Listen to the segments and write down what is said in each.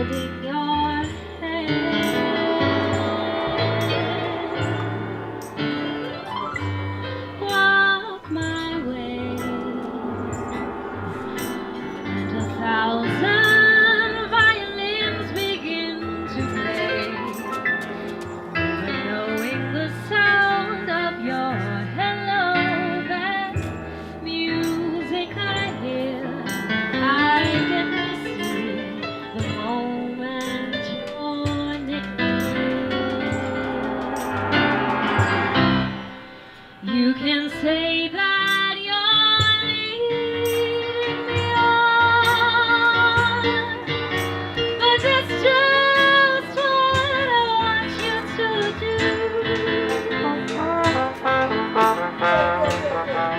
holding your hand. Walk my way, and 1,000 violins begin to play, never knowing the sound of your hello. That music I hear, I get to see the moment you're near. You can say that you're leading me on, but that's just what I want you to do.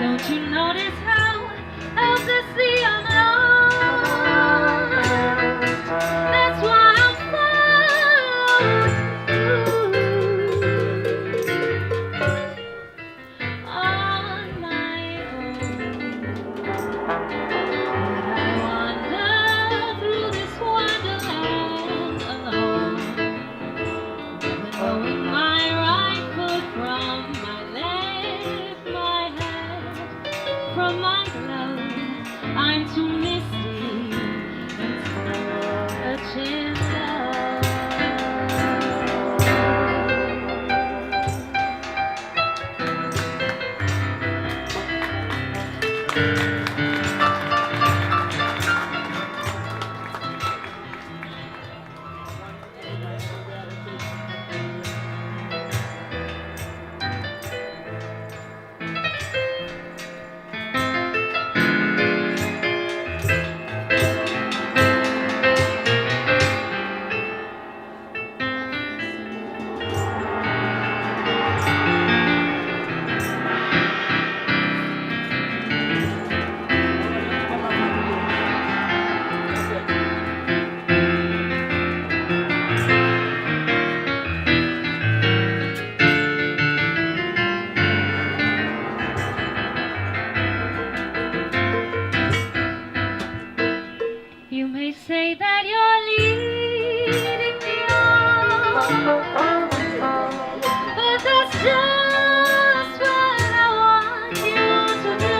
Don't you notice how helplessly I'm lost? That's why I'm following on my own. I wander through this wonderland alone, never knowing my right foot from my left, my hand from my glove. I'm too misty and such in love. You may say that you're leading me on, but that's just what I want you to do.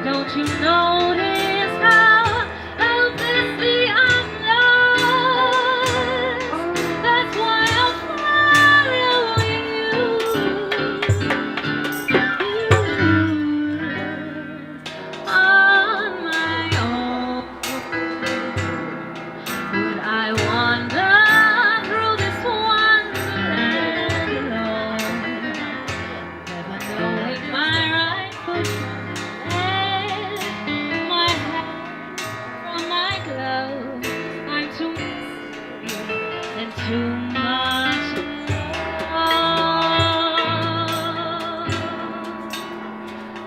Don't you notice how helplessly I'm lost? That's why I'm following you. On my own, would I wander through this wonderland alone, never knowing my right foot from left, my hand from my glove. I'm too misty and too much alone.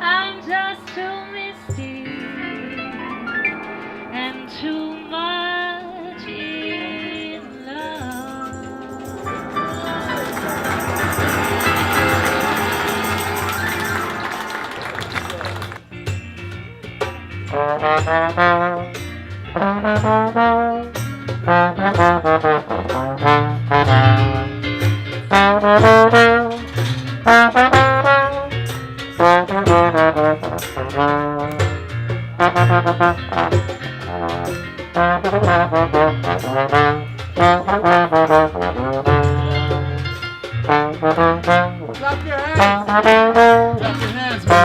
I'm just too misty and too much in Clap your hands. Clap your hands, man.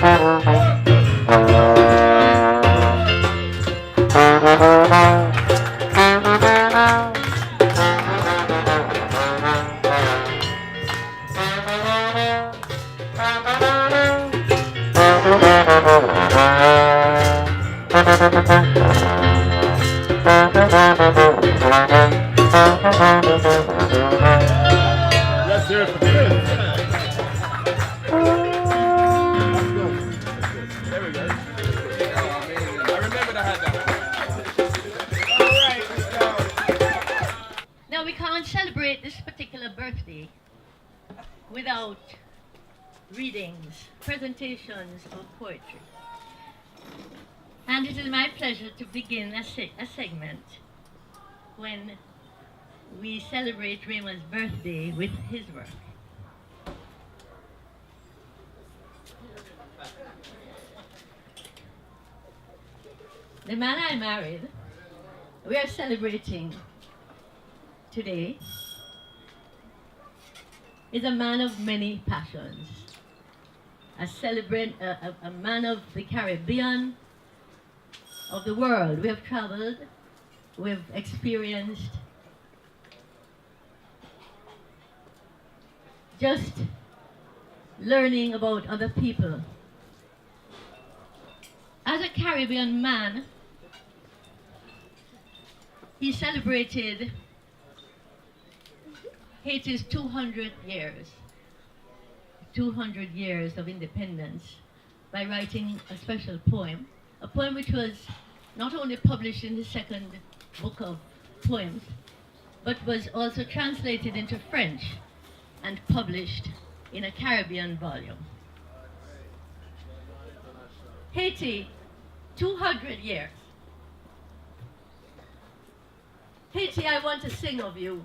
Let's hear it for Chris. That's good. There we go. I remembered I had that. Now, we can't celebrate this particular birthday without readings, presentations of poetry. And it is my pleasure to begin a segment when we celebrate Raymond's birthday with his work. The man I married, we are celebrating today, is a man of many passions. A man of the Caribbean, of the world. We have traveled, we've experienced just learning about other people. As a Caribbean man, he celebrated Haiti's 200 years of independence by writing a special poem, a poem which was not only published in the second book of poems, but was also translated into French and published in a Caribbean volume. Haiti, 200 years. Haiti, I want to sing of you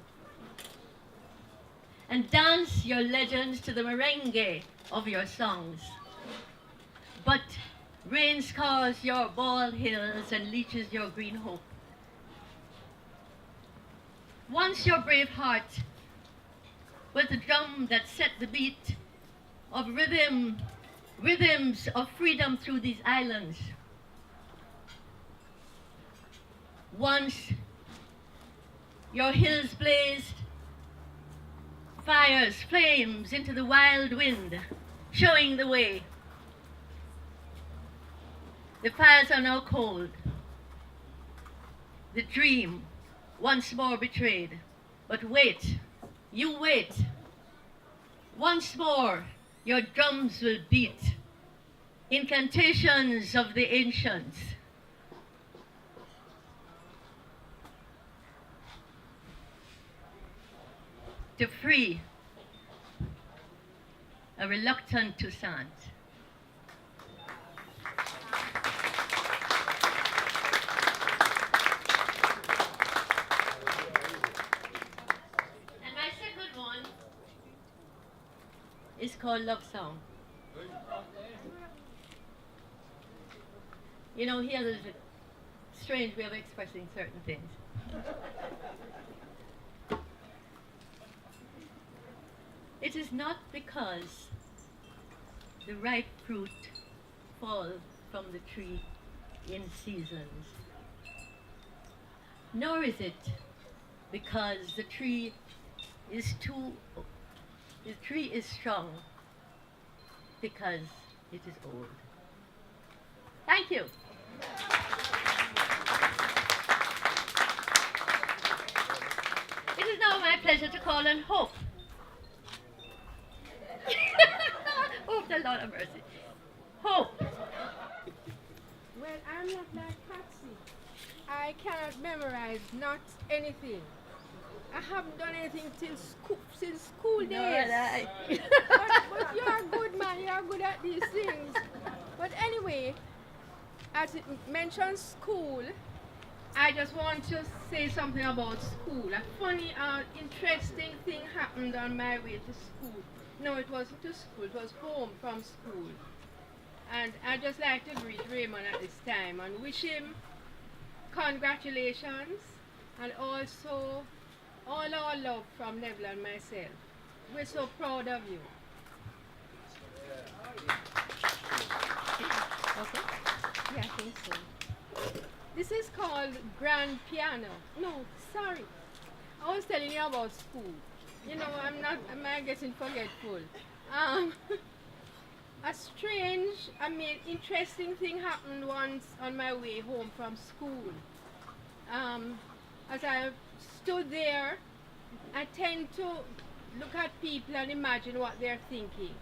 and dance your legends to the merengue of your songs. But rain scars your bald hills and leaches your green hope. Once your brave heart was the drum that set the beat of rhythms of freedom through these islands. Once your hills blazed fires, flames into the wild wind, showing the way. The fires are now cold. The dream once more betrayed. But wait, you wait. Once more your drums will beat, incantations of the ancients. To free a reluctant Toussaint. And my second one is called Love Song. You know, he has a strange way of expressing certain things. It is not because the ripe fruit falls from the tree in seasons, nor is it because the tree is strong, because it is old. Thank you. It is now my pleasure to call on Hope. Oh, the Lord of mercy. Hope. Well, I'm not like Patsy. I cannot memorize not anything. I haven't done anything since school days. But you're a good man, you're good at these things. But anyway, as it mentions school, I just want to say something about school. A funny, interesting thing happened on my way to school. No, it wasn't to school, it was home from school. And I'd just like to greet Raymond at this time and wish him congratulations and also all our love from Neville and myself. We're so proud of you. called grand piano. No, sorry. I was telling you about school. You know, am I getting forgetful? Um, a strange, interesting thing happened once on my way home from school. As I stood there, I tend to look at people and imagine what they're thinking.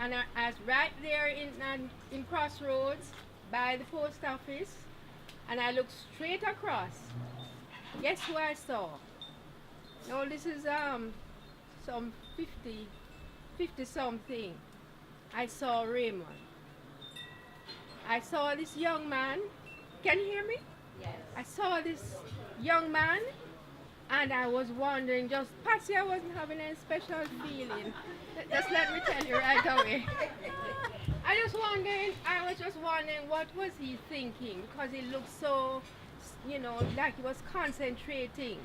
And I was right there in Crossroads by the post office, and I looked straight across. Guess who I saw? No, this is some 50 something. I saw Raymond. I saw this young man. Can you hear me? Yes. I saw this young man, and I was wondering, just Patsy, I wasn't having any special feeling. Just let me tell you right away. I was just wondering what was he thinking, because he looked so, like he was concentrating.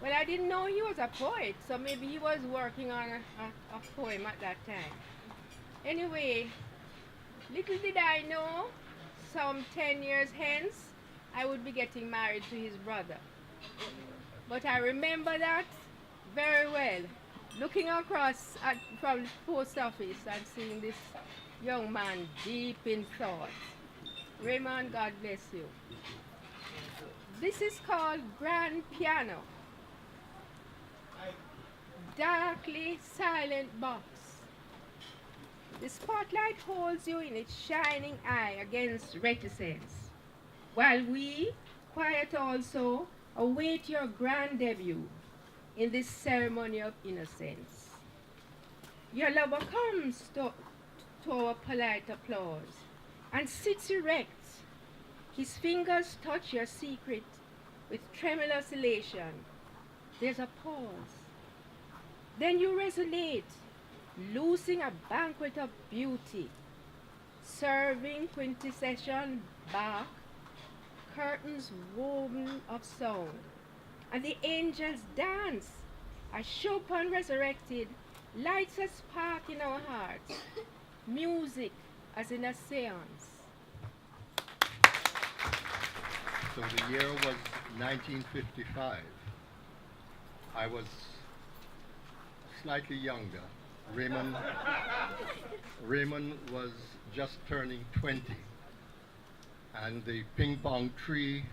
Well, I didn't know he was a poet, so maybe he was working on a poem at that time. Anyway, little did I know, some 10 years hence, I would be getting married to his brother. But I remember that very well, looking across from the post office and seeing this young man deep in thought. Raymond, God bless you. This is called grand piano. Darkly silent box. The spotlight holds you in its shining eye against reticence, while we, quiet also, await your grand debut in this ceremony of innocence. Your lover comes to our polite applause and sits erect. His fingers touch your secret with tremulous elation. There's a pause. Then you resonate, loosing a banquet of beauty, serving quintessential Bach, curtains woven of sound, and the angels dance as Chopin resurrected lights a spark in our hearts, music as in a seance. So the year was 1955. I was slightly younger. Raymond was just turning 20. And the ping pong tree,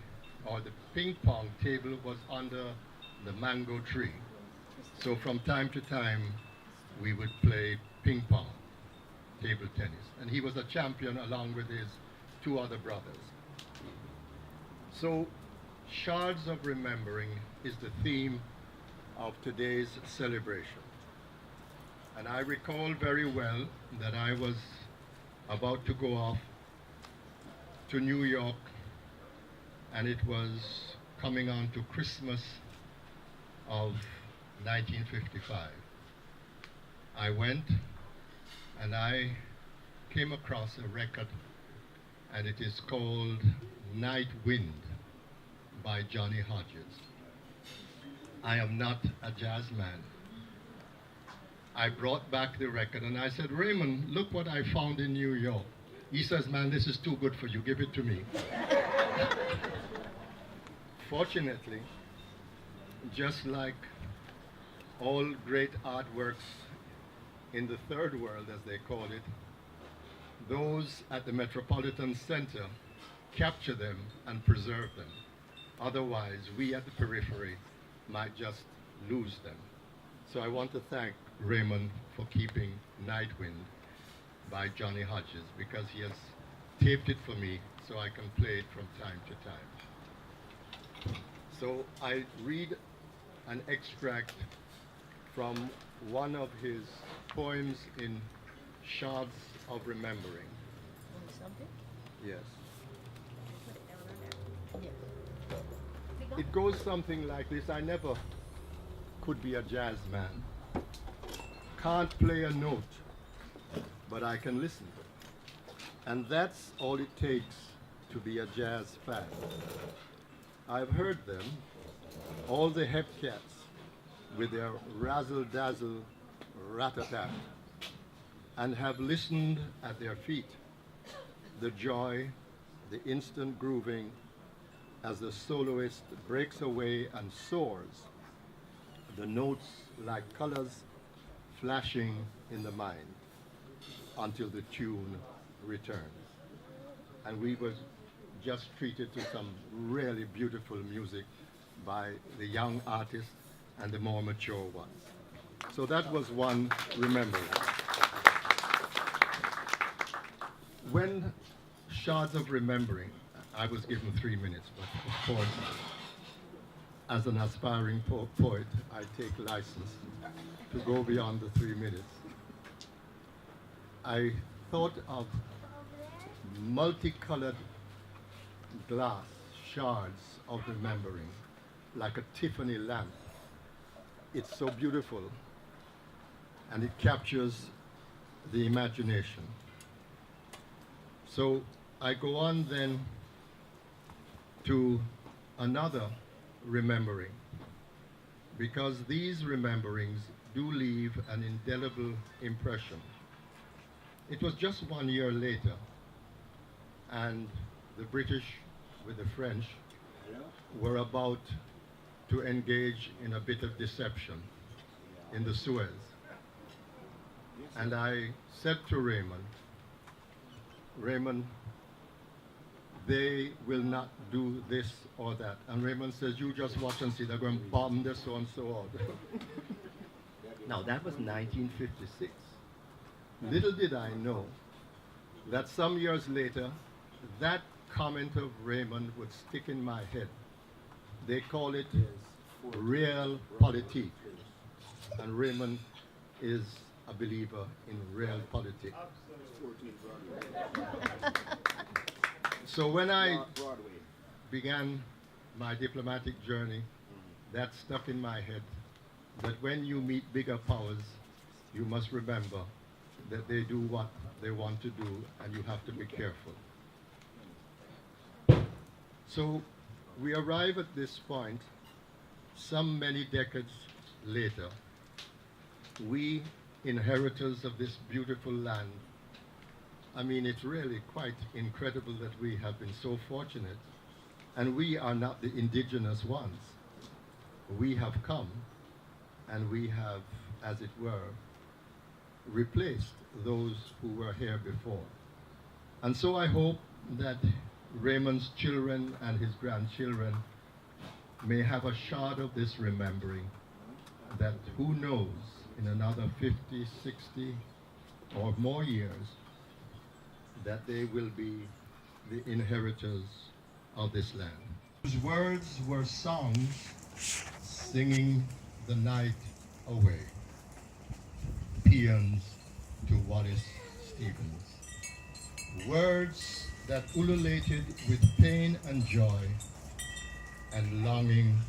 or the ping pong table, was under the mango tree. So from time to time, we would play ping pong, table tennis. And he was a champion along with his two other brothers. So, Shards of Remembering is the theme of today's celebration. And I recall very well that I was about to go off to New York, and it was coming on to Christmas of 1955. I went and I came across a record, and it is called Night Wind by Johnny Hodges. I am not a jazz man. I brought back the record and I said, Raymond, look what I found in New York. He says, man, this is too good for you, give it to me. Fortunately, just like all great artworks in the third world, as they call it, those at the Metropolitan Center capture them and preserve them. Otherwise, we at the periphery might just lose them. So I want to thank Raymond for keeping Night Wind by Johnny Hodges, because he has taped it for me so I can play it from time to time. So I read an extract from one of his poems in Shards of Remembering. Something? Yes. Put it down on there. Yes. It goes something like this. I never could be a jazz man. Can't play a note, but I can listen. And that's all it takes to be a jazz fan. I've heard them, all the hepcats, with their razzle-dazzle rat-a-tat, and have listened at their feet. The joy, the instant grooving, as the soloist breaks away and soars, the notes like colors flashing in the mind until the tune returns. And we were just treated to some really beautiful music by the young artists and the more mature ones. So that was one remembering. When Shards of Remembering, I was given 3 minutes, but of course, as an aspiring poet, I take license to go beyond the 3 minutes. I thought of multicolored glass shards of remembering, like a Tiffany lamp. It's so beautiful, and it captures the imagination. So I go on then to another remembering, because these rememberings do leave an indelible impression. It was just 1 year later, and the British with the French were about to engage in a bit of deception in the Suez. And I said to Raymond, they will not do this or that. And Raymond says, you just watch and see, they're going to bomb this so and so on. Now that was 1956. Little did I know that some years later, that comment of Raymond would stick in my head. They call it realpolitik. And Raymond is a believer in realpolitik. So when I began my diplomatic journey, that stuck in my head, that when you meet bigger powers, you must remember that they do what they want to do, and you have to be careful. So we arrive at this point, some many decades later. We, inheritors of this beautiful land, I mean, it's really quite incredible that we have been so fortunate, and we are not the indigenous ones. We have come, and we have, as it were, replaced those who were here before. And so I hope that Raymond's children and his grandchildren may have a shard of this remembering, that who knows, in another 50, 60 or more years, that they will be the inheritors of this land. Whose words were songs singing the night away. Paeans to Wallace Stevens. Words that ululated with pain and joy and longing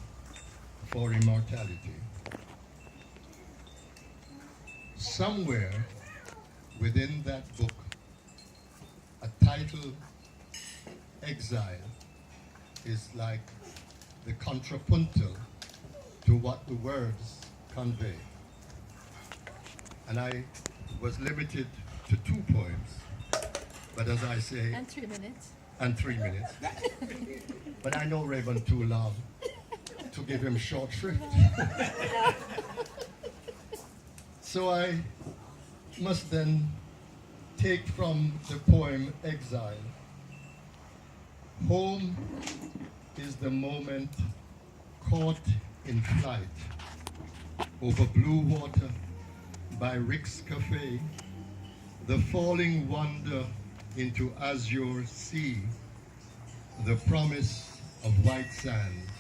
for immortality. Somewhere within that book, a title, Exile, is like the contrapuntal to what the words convey. And I was limited to 2 poems, but as I say... And 3 minutes. And 3 minutes. But I know Raymond too long to give him short shrift. So I must then take from the poem Exile. Home is the moment caught in flight over blue water by Rick's Cafe, the falling wonder into azure sea, the promise of white sands.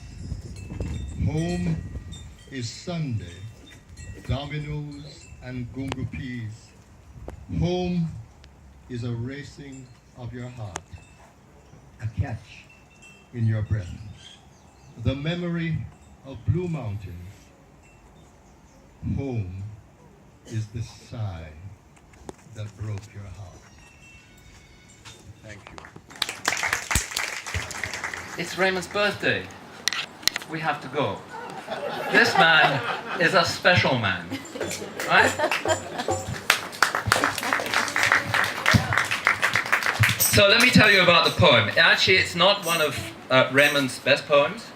Home is Sunday, dominoes and gungu peas. Home is a racing of your heart, a catch in your breath, the memory of blue mountains. Home is the sigh that broke your heart. Thank you. It's Raymond's birthday. We have to go. This man is a special man, right? So let me tell you about the poem. Actually, it's not one of Raymond's best poems,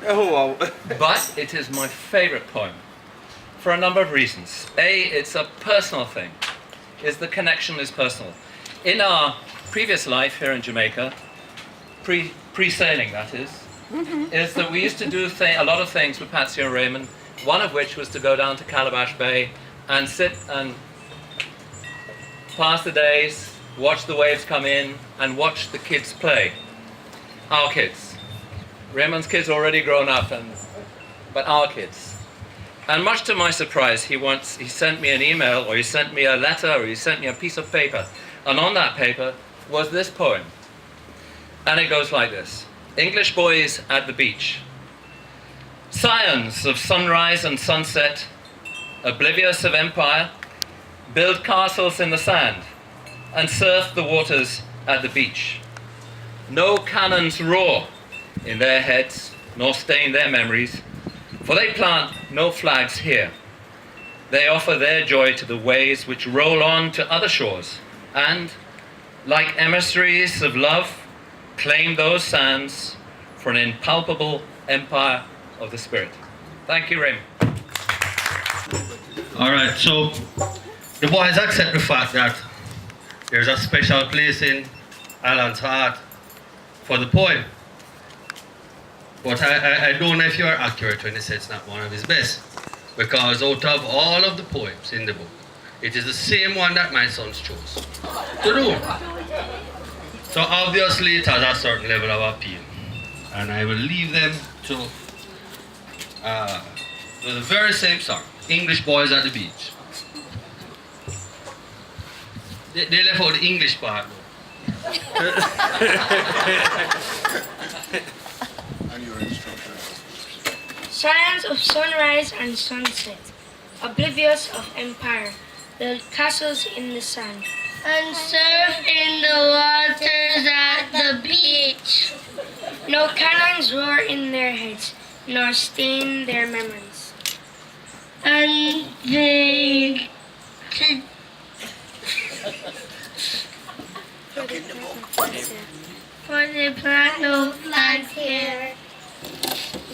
Oh, wow. but it is my favorite poem for a number of reasons. A, it's a personal thing. The connection is personal. In our previous life here in Jamaica, pre-sailing that is that we used to do a lot of things with Patsy and Raymond, one of which was to go down to Calabash Bay and sit and pass the days, watch the waves come in, and watch the kids play. Our kids. Raymond's kids already grown up, but our kids. And much to my surprise, he sent me an email, or he sent me a letter, or he sent me a piece of paper. And on that paper was this poem. And it goes like this. English boys at the beach. Scions of sunrise and sunset, oblivious of empire, build castles in the sand and surf the waters at the beach. No cannons roar in their heads, nor stain their memories, for they plant no flags here. They offer their joy to the waves which roll on to other shores, and, like emissaries of love, claim those sands for an impalpable empire of the spirit. Thank you, Raymond. All right, so the boys accept the fact that there's a special place in Alan's heart for the poem. But I don't know if you are accurate when you say it's not one of his best. Because out of all of the poems in the book, it is the same one that my sons chose to do. So obviously it has a certain level of appeal. And I will leave them to the very same song, English Boys at the Beach. They left out the English part though. And your instructions. Scions of sunrise and sunset, oblivious of empire, build castles in the sand, and surf in the waters at the beach. no cannons roar in their heads, nor stain their memories. And they for the plant no flags here.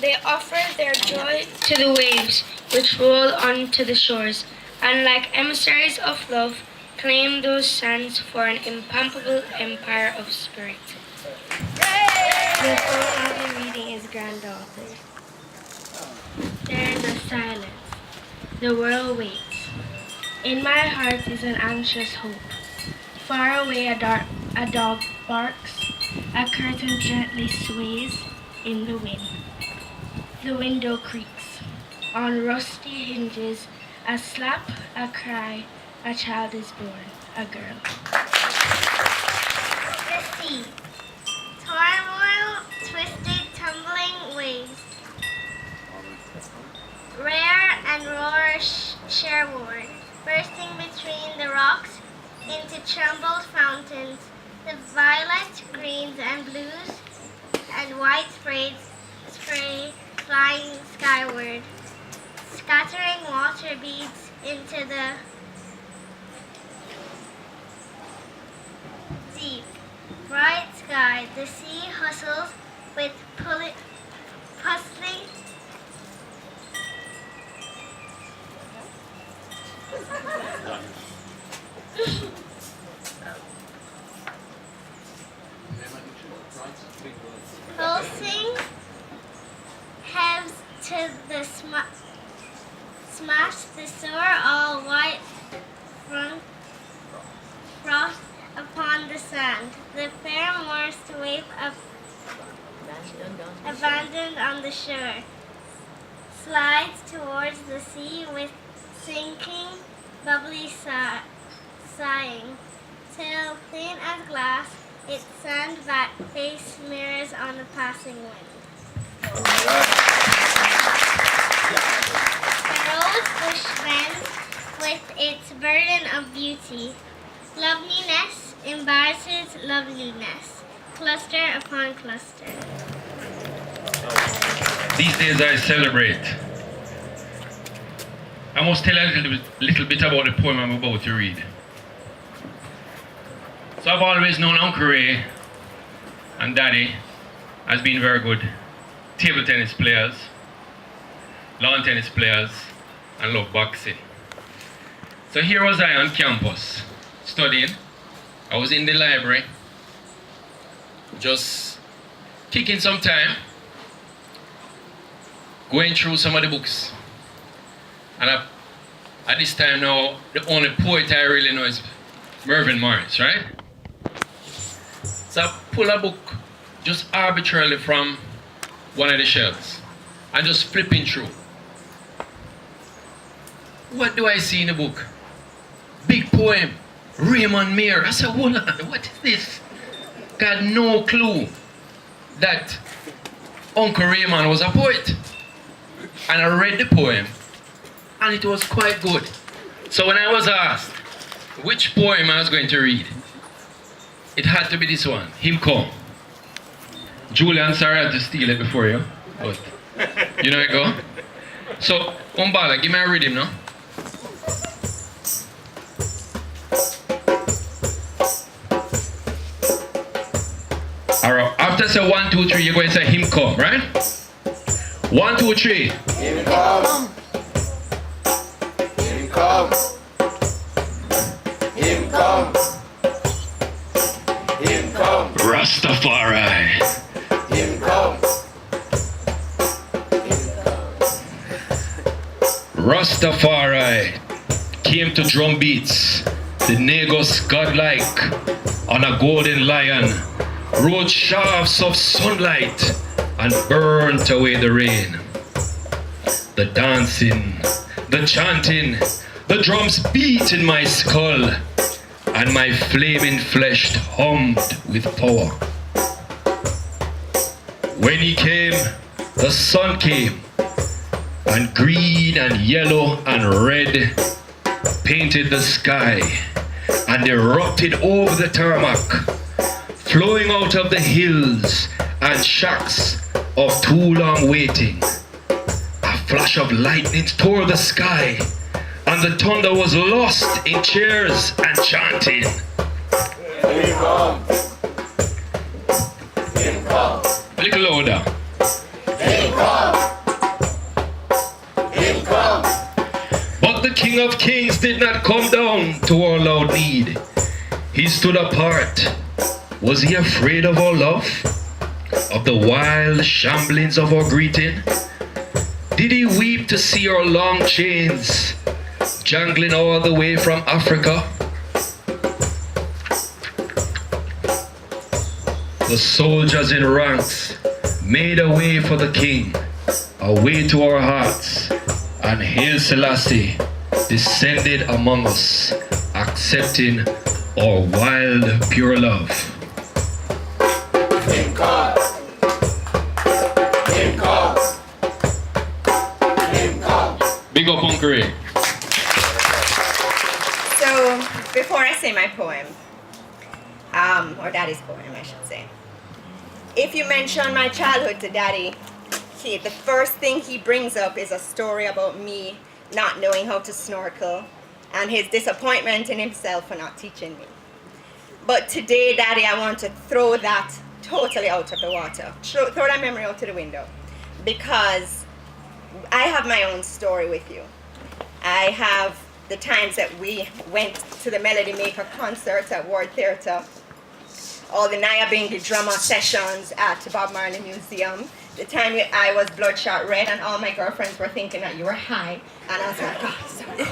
They offer their joy to the waves which roll onto the shores, and like emissaries of love, claim those sands for an impalpable empire of spirit. The poem I'll be reading is Granddaughter. There is a silence. The world waits. In my heart is an anxious hope. Far away a dog barks. A curtain gently sways in the wind. The window creaks. On rusty hinges, a slap, a cry, a child is born, a girl. The sea. Turmoil, twisted, tumbling waves. Rare and roar shareward, bursting between the rocks into troubled fountains. The violet, greens, and blues, and white spray flying skyward, scattering water beads into the deep, bright sky. The sea hustles with puzzling pulsing heaves to the smash the shore, all white frost upon the sand. The fair moors wave up, abandoned on the shore, slides towards the sea with sinking, bubbly sighing, till thin as glass, its sand face mirrors on the passing wind. The rose bush bends with its burden of beauty. Loveliness embarrasses loveliness, cluster upon cluster. These days I celebrate. I must tell a little bit about the poem I'm about to read. So I've always known Uncle Ray and Daddy has been very good table tennis players, lawn tennis players, and love boxing. So here was I on campus, studying. I was in the library, just kicking some time, going through some of the books. And at this time now, the only poet I really know is Mervyn Morris, right? So I pull a book just arbitrarily from one of the shelves and just flipping through. What do I see in the book? Big poem, Raymond. I said, hold on, what is this? Got no clue that Uncle Raymond was a poet. And I read the poem, and it was quite good. So when I was asked which poem I was going to read, it had to be this one, Him Come. Julian, sorry I had to steal it before you, but you know it go. So, Umbala, give me a rhythm now. Alright, after say 1, 2, 3, you're going to say Him Come, right? 1, 2, 3. Him come. Him come. Him come. Him come. Rastafari. Him come. Rastafari came to drum beats, the Negos godlike, on a golden lion, rode shafts of sunlight and burnt away the rain. The dancing, the chanting, the drums beat in my skull, and my flaming flesh hummed with power. When he came, the sun came, and green and yellow and red painted the sky and erupted over the tarmac, flowing out of the hills and shacks of too long waiting. A flash of lightning tore the sky, and the thunder was lost in cheers and chanting. Him come. Him come. A little louder. Him come. Him come. But the King of Kings did not come down to our loud need. He stood apart. Was he afraid of our love? Of the wild shamblings of our greeting? Did he weep to see our long chains jangling all the way from Africa? The soldiers in ranks made a way for the king, a way to our hearts, and Haile Selassie descended among us, accepting our wild, pure love. Him come. Him come. Him come. Big up, Uncle Ray. So, before I say my poem, or Daddy's poem, I should say, if you mention my childhood to Daddy, the first thing he brings up is a story about me not knowing how to snorkel and his disappointment in himself for not teaching me. But today, Daddy, I want to throw that totally out of the water. Throw that memory out to the window. Because I have my own story with you. I have the times that we went to the Melody Maker concert at Ward Theatre, all the Nyabingi drama sessions at Bob Marley Museum, the time I was bloodshot red and all my girlfriends were thinking that you were high, and I was like, oh, sorry.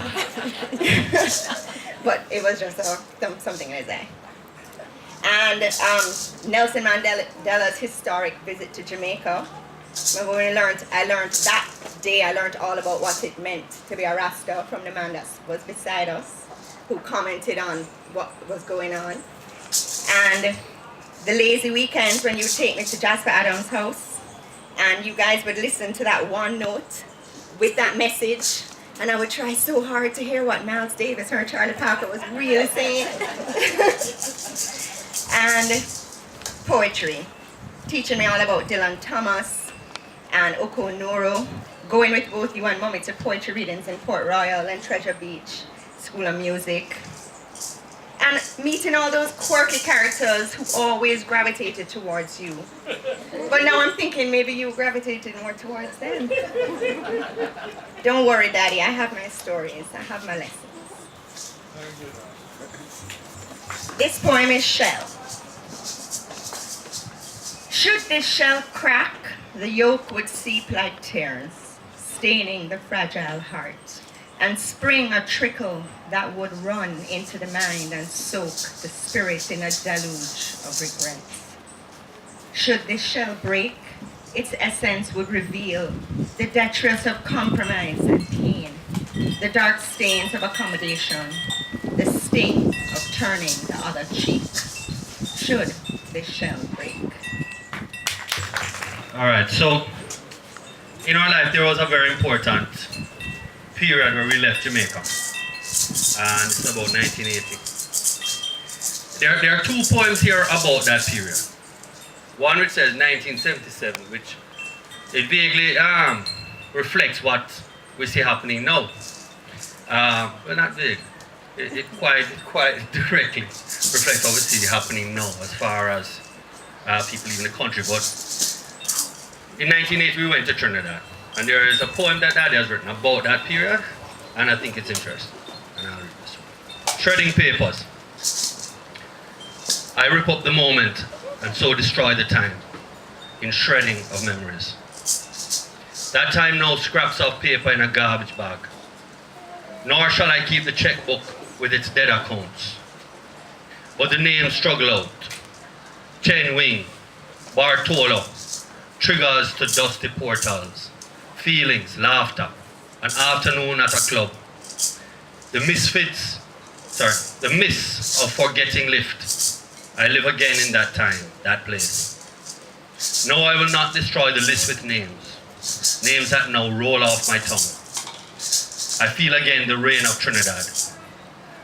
But it was just something I say. And Nelson Mandela's historic visit to Jamaica, when I learned that day, I learned all about what it meant to be a Rasta from the man that was beside us, who commented on what was going on. And the lazy weekends when you would take me to Jasper Adams' house, and you guys would listen to that one note with that message, and I would try so hard to hear what Miles Davis or Charlie Parker was really saying. And poetry, teaching me all about Dylan Thomas and Oko Noro, going with both you and Mommy to poetry readings in Port Royal and Treasure Beach School of Music. and meeting all those quirky characters who always gravitated towards you. But now I'm thinking maybe you gravitated more towards them. Don't worry, Daddy, I have my stories, I have my lessons. This poem is shell. Should this shell crack, the yolk would seep like tears, staining the fragile heart, and spring a trickle that would run into the mind and soak the spirit in a deluge of regrets. Should this shell break, its essence would reveal the detritus of compromise and pain, the dark stains of accommodation, the sting of turning the other cheek. Should this shell break. All right, so in our life there was a very important period where we left Jamaica, and it's about 1980. There are two poems here about that period. One which says 1977, which it vaguely reflects what we see happening now. Well, not vague. It quite directly reflects what we see happening now as far as people leaving the country. But in 1980 we went to Trinidad, and there is a poem that Daddy has written about that period, and I think it's interesting. And I'll read this one. Shredding papers. I rip up the moment and so destroy the time in shredding of memories. That time now scraps of paper in a garbage bag. Nor shall I keep the checkbook with its dead accounts. But the names struggle out. Chen Wing, Bartolo, triggers to dusty portals, feelings, laughter, an afternoon at a club. The miss of forgetting lift. I live again in that time, that place. No, I will not destroy the list with names that now roll off my tongue. I feel again the rain of Trinidad,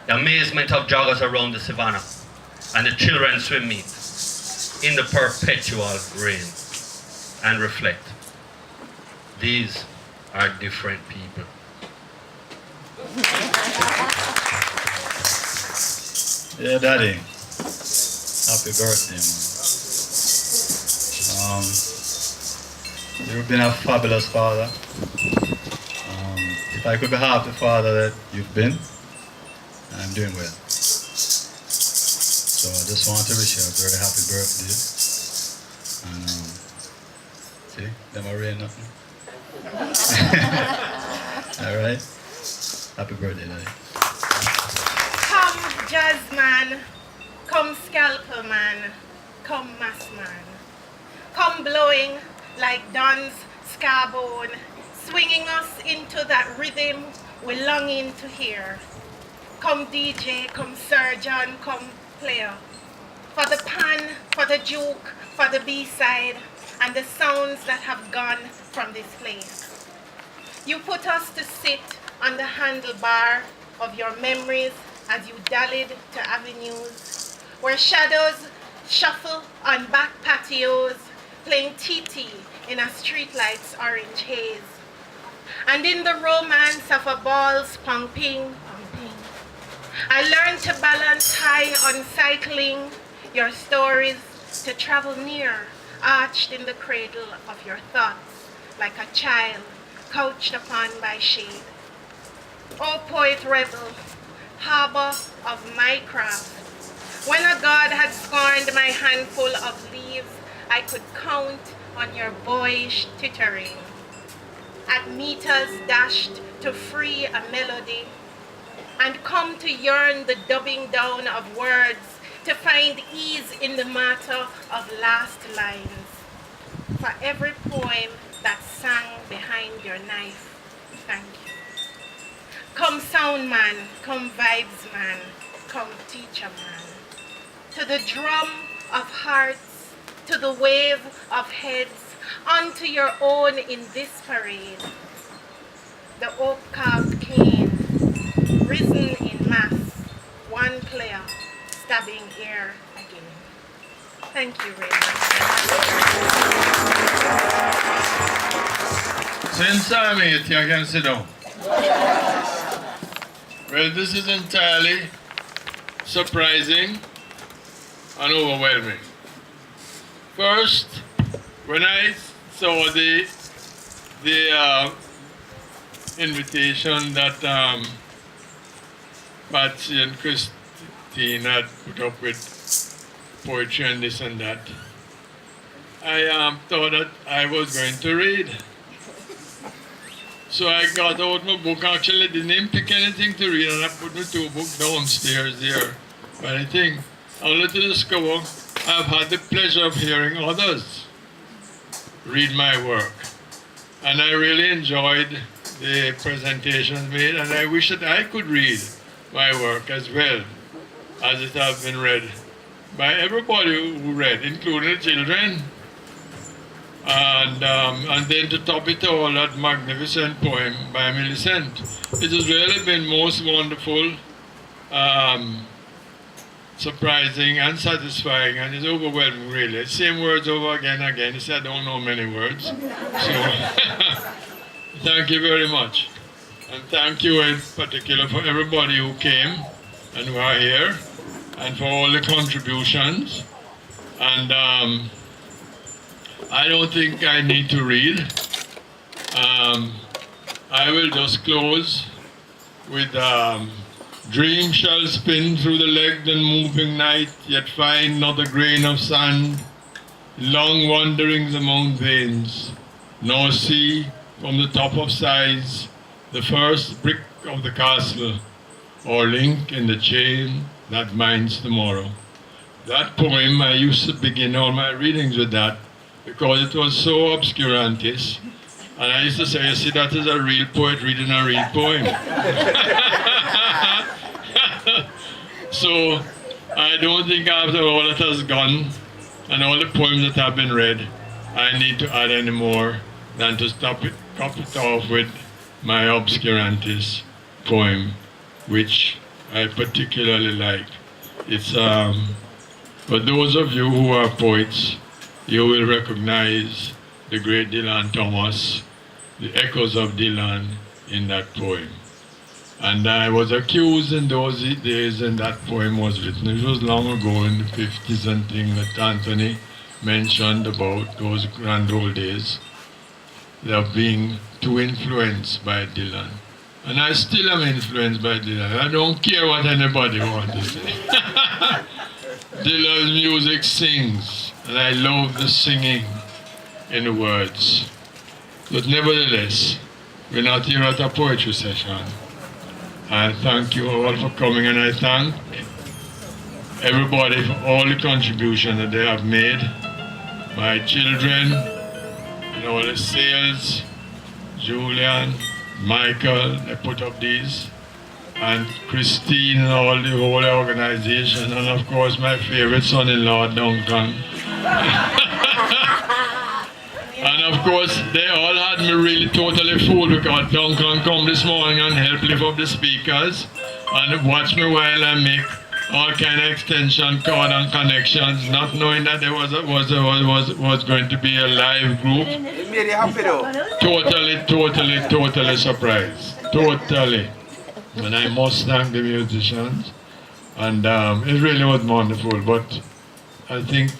the amazement of joggers around the savannah, and the children swim meet in the perpetual rain, and reflect. These are different people. Yeah, Daddy. Happy birthday, man. You've been a fabulous father. If I could be half the father that you've been, I'm doing well. So I just want to wish you a very happy birthday. And see, them are rain nothing. All right. Happy birthday, Daddy. Come, jazz man. Come, scalpel man. Come, mass man. Come, blowing like Don's scarbone, swinging us into that rhythm we're longing to hear. Come, DJ, come, surgeon, come, player. For the pan, for the juke, for the B-side, and the sounds that have gone from this place. You put us to sit on the handlebar of your memories as you dallied to avenues, where shadows shuffle on back patios, playing TT in a streetlight's orange haze. And in the romance of a ball's pumping, I learned to balance high on cycling, your stories to travel near, arched in the cradle of your thoughts, like a child couched upon by shade. O poet rebel, harbor of my craft, when a god had scorned my handful of leaves, I could count on your boyish tittering. At meters dashed to free a melody, and come to yearn the dubbing down of words, to find ease in the matter of last lines. For every poem that sang behind your knife, thank you. Come sound man, come vibes man, come teacher man. To the drum of hearts, to the wave of heads, onto your own in this parade. The oak-carved cane, risen in mass, one player, stabbing air again. Thank you, Raymond. Since I'm here, you can sit down. Well, this is entirely surprising and overwhelming. First, when I saw the invitation that Patsy and Christine had put up with poetry and this and that, I thought that I was going to read. So I got out my book. Actually, didn't even pick anything to read, and I put my 2 books downstairs there. But I think, only to discover, I've had the pleasure of hearing others read my work. And I really enjoyed the presentations made, and I wish that I could read my work as well as it has been read by everybody who read, including the children. And then to top it all, that magnificent poem by Millicent. It has really been most wonderful, surprising and satisfying, and it's overwhelming really. Same words over again and again. He said I don't know many words. So thank you very much. And thank you in particular for everybody who came and who are here, and for all the contributions. And I don't think I need to read. I will just close with dream shall spin through the legged and moving night, yet find not a grain of sand, long wanderings among veins, nor see from the top of sighs the first brick of the castle, or link in the chain that binds tomorrow. That poem, I used to begin all my readings with that, because it was so obscurantist. And I used to say, you see, that is a real poet reading a real poem. So I don't think after all that has gone, and all the poems that have been read, I need to add any more than to top it off with my obscurantist poem, which I particularly like. It's for those of you who are poets, you will recognize the great Dylan Thomas, the echoes of Dylan in that poem. And I was accused in those days when that poem was written. It was long ago in the 50s and things that Anthony mentioned about those grand old days of being too influenced by Dylan. And I still am influenced by Dylan. I don't care what anybody wants to say. Dylan's music sings, and I love the singing in the words. But nevertheless, we're not here at a poetry session. I thank you all for coming, and I thank everybody for all the contribution that they have made. My children, and all the sales, Julian, Michael, they put up these, and Christine and all the whole organization, and of course my favorite son-in-law, Duncan. And of course, they all had me really totally fooled, because Duncan come this morning and help lift up the speakers and watch me while I make all kind of extension cord and connections, not knowing that there was going to be a live group. Totally surprised. Totally. And I must thank the musicians. And it really was wonderful. But I think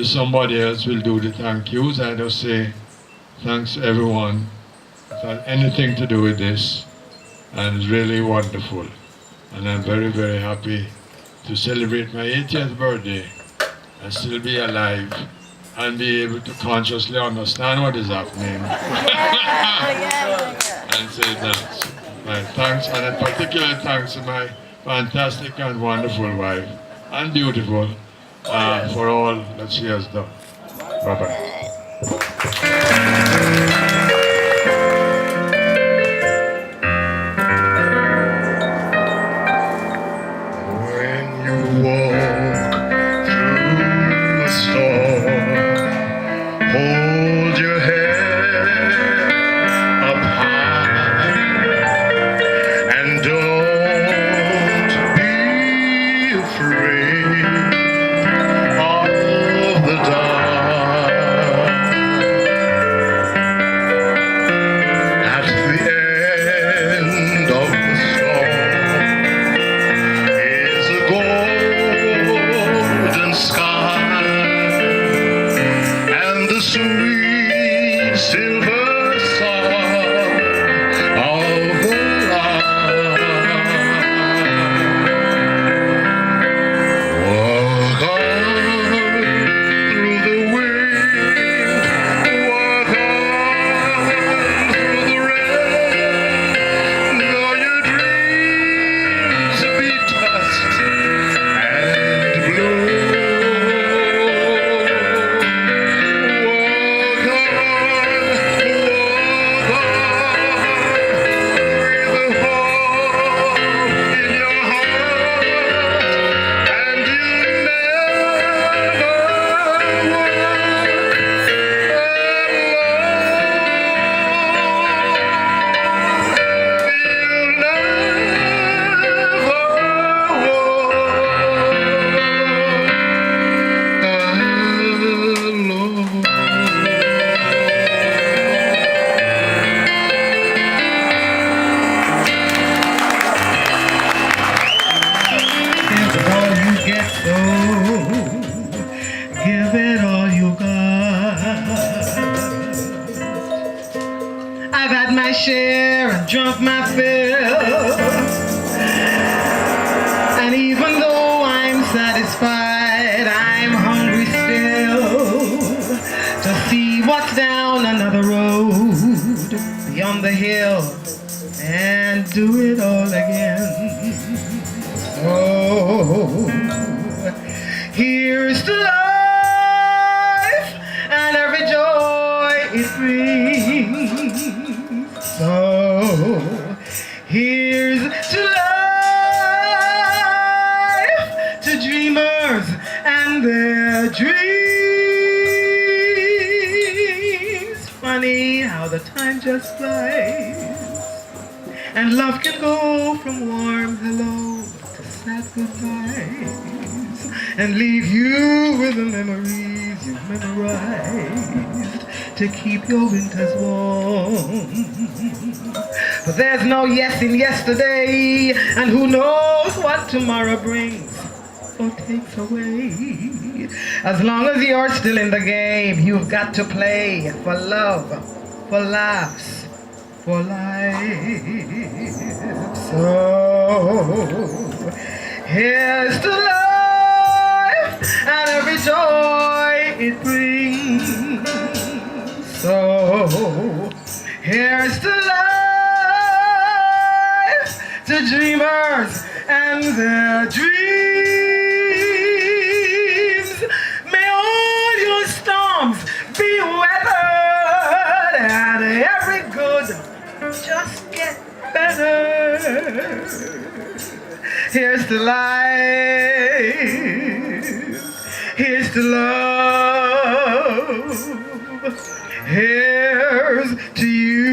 somebody else will do the thank yous. I just say thanks to everyone. It had anything to do with this. And it's really wonderful. And I'm very, very happy to celebrate my 80th birthday and still be alive and be able to consciously understand what is happening. And say thanks. My thanks, and in particular thanks to my fantastic and wonderful wife, and beautiful, for all that she has done. Bye-bye. Hold your head up high and don't be afraid of the dark. sweet silver song of the walk on through the wind, walk on through the rain, though your dreams be tossed and blown. Give it all you got. I've had my share and drunk my fill, and even though I'm satisfied, I'm hungry still to see what's down another road beyond the hill and do it all again. Oh, here's to life and every joy it brings. So here's to life, to dreamers and their dreams. Funny how the time just flies, and love can go from warm hello to sad goodbyes, and leave you with the memories you've memorized to keep your winters warm. But there's no yes in yesterday, and who knows what tomorrow brings or takes away. As long as you're still in the game, you've got to play for love, for laughs, for life. So here's to life and every joy it brings. So here's to life, to dreamers and their dreams. May all your storms be weathered, and every good just get better. Here's to life, here's to love, here's to you.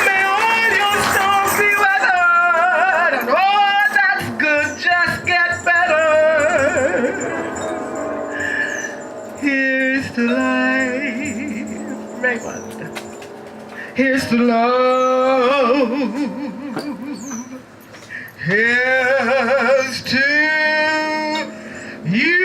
May all your storms be weathered, and all that's good just get better. Here's to life, Raymond. Here's to love. Here's to you.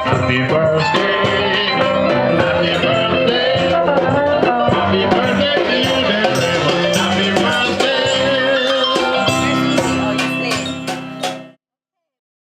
Happy birthday,